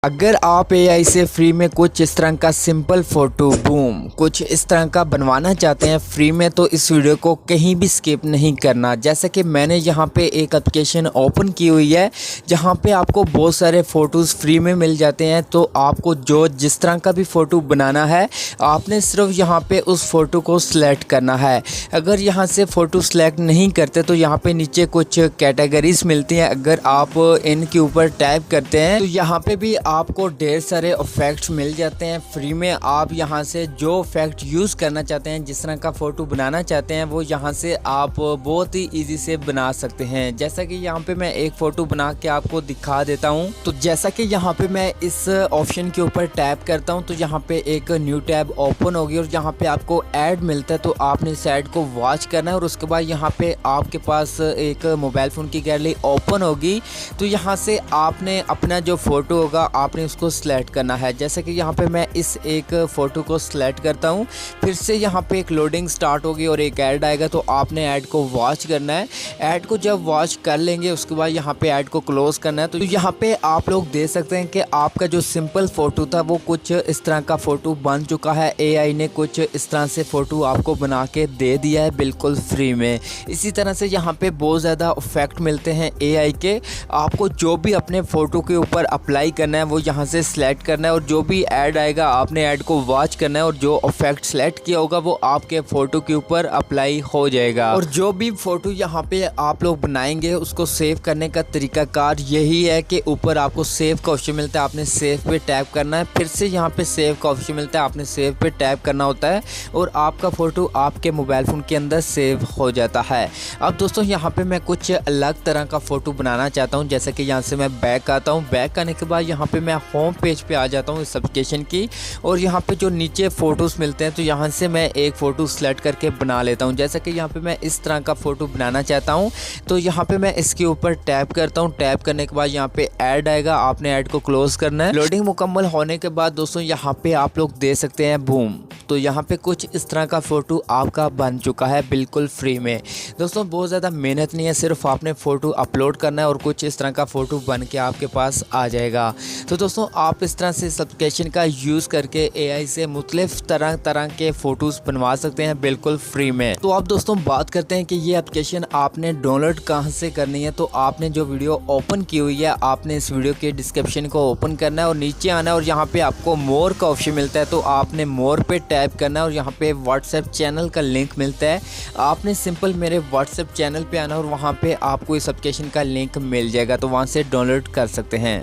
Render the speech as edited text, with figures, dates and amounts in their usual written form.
अगर आप एआई से फ्री में कुछ इस तरह का सिंपल फ़ोटो बूम कुछ इस तरह का बनवाना चाहते हैं फ्री में, तो इस वीडियो को कहीं भी स्किप नहीं करना। जैसे कि मैंने यहाँ पे एक एप्लीकेशन ओपन की हुई है जहाँ पे आपको बहुत सारे फ़ोटोज़ फ्री में मिल जाते हैं। तो आपको जो जिस तरह का भी फ़ोटो बनाना है आपने सिर्फ यहाँ पे उस फ़ोटो को सिलेक्ट करना है। अगर यहाँ से फ़ोटो सिलेक्ट नहीं करते तो यहाँ पे नीचे कुछ कैटेगरीज मिलती हैं। अगर आप इनके ऊपर टाइप करते हैं तो यहाँ पे भी आपको ढेर सारे इफेक्ट्स मिल जाते हैं फ्री में। आप यहाँ से जो इफेक्ट यूज़ करना चाहते हैं, जिस तरह का फ़ोटो बनाना चाहते हैं, वो यहाँ से आप बहुत ही इजी से बना सकते हैं। जैसा कि यहाँ पे मैं एक फ़ोटो बना के आपको दिखा देता हूँ। तो जैसा कि यहाँ पे मैं इस ऑप्शन के ऊपर टैप करता हूँ तो यहाँ पे एक न्यू टैब ओपन होगी और यहाँ पे आपको ऐड मिलता है। तो आपने इस ऐड को वॉच करना है और उसके बाद यहाँ पे आपके पास एक मोबाइल फ़ोन की गैलरी ओपन होगी। तो यहाँ से आपने अपना जो फ़ोटो होगा आपने उसको सिलेक्ट करना है। जैसे कि यहाँ पे मैं इस एक फ़ोटो को सिलेक्ट करता हूँ, फिर से यहाँ पे एक लोडिंग स्टार्ट होगी और एक ऐड आएगा। तो आपने ऐड को वॉच करना है। ऐड को जब वॉच कर लेंगे उसके बाद यहाँ पे ऐड को क्लोज करना है। तो यहाँ पे आप लोग देख सकते हैं कि आपका जो सिंपल फ़ोटो था वो कुछ इस तरह का फ़ोटो बन चुका है। एआई ने कुछ इस तरह से फ़ोटो आपको बना के दे दिया है बिल्कुल फ्री में। इसी तरह से यहाँ पे बहुत ज़्यादा इफेक्ट मिलते हैं एआई के। आपको जो भी अपने फ़ोटो के ऊपर अप्लाई करना है वो यहाँ से सिलेक्ट करना है और जो भी ऐड आएगा आपने ऐड को वॉच करना है और जो इफेक्ट सेलेक्ट किया होगा वो आपके फ़ोटो के ऊपर अप्लाई हो जाएगा। और जो भी फ़ोटो यहाँ पे आप लोग बनाएंगे उसको सेव करने का तरीकाकार यही है कि ऊपर आपको सेव का ऑप्शन मिलता है, आपने सेव पे टैप करना है। फिर से यहाँ पे सेव का ऑप्शन मिलता है, आपने सेव पे टैप करना होता है और आपका फ़ोटो आपके मोबाइल फ़ोन के अंदर सेव हो जाता है। अब दोस्तों यहाँ पे मैं कुछ अलग तरह का फ़ोटो बनाना चाहता हूँ। जैसे कि यहाँ से मैं बैक आता हूँ, बैक आने के बाद यहाँ पे मैं होम पेज पे आ जाता हूँ इस एप्लीकेशन की और यहाँ पे जो नीचे फ़ोटोज़ मिलते हैं तो यहाँ से मैं एक फ़ोटो सेलेक्ट करके बना लेता हूँ। जैसे कि यहाँ पे मैं इस तरह का फ़ोटो बनाना चाहता हूँ तो यहाँ पे मैं इसके ऊपर टैप करता हूँ। टैप करने के बाद यहाँ पे ऐड आएगा, आपने ऐड को क्लोज़ करना है। लोडिंग मुकम्मल होने के बाद दोस्तों यहाँ पे आप लोग दे सकते हैं बूम। तो यहाँ पे कुछ इस तरह का फ़ोटो आपका बन चुका है बिल्कुल फ्री में। दोस्तों बहुत ज़्यादा मेहनत नहीं है, सिर्फ आपने फ़ोटो अपलोड करना है और कुछ इस तरह का फ़ोटो बन के आपके पास आ जाएगा। तो दोस्तों आप इस तरह से इस एप्लीकेशन का यूज़ करके एआई से मुख्तलिफ तरह तरह के फ़ोटोज़ बनवा सकते हैं बिल्कुल फ्री में। तो अब दोस्तों बात करते हैं कि ये एप्लीकेशन आपने डाउनलोड कहाँ से करनी है। तो आपने जो वीडियो ओपन की हुई है आपने इस वीडियो के डिस्क्रिप्शन को ओपन करना है और नीचे आना है और यहाँ पे आपको मोर का ऑप्शन मिलता है। तो आपने मोर पे टैप करना है और यहाँ पे व्हाट्सएप चैनल का लिंक मिलता है। आपने सिंपल मेरे व्हाट्सएप चैनल पे आना और वहाँ पे आपको इस एप्लीकेशन का लिंक मिल जाएगा, तो वहाँ से डाउनलोड कर सकते हैं।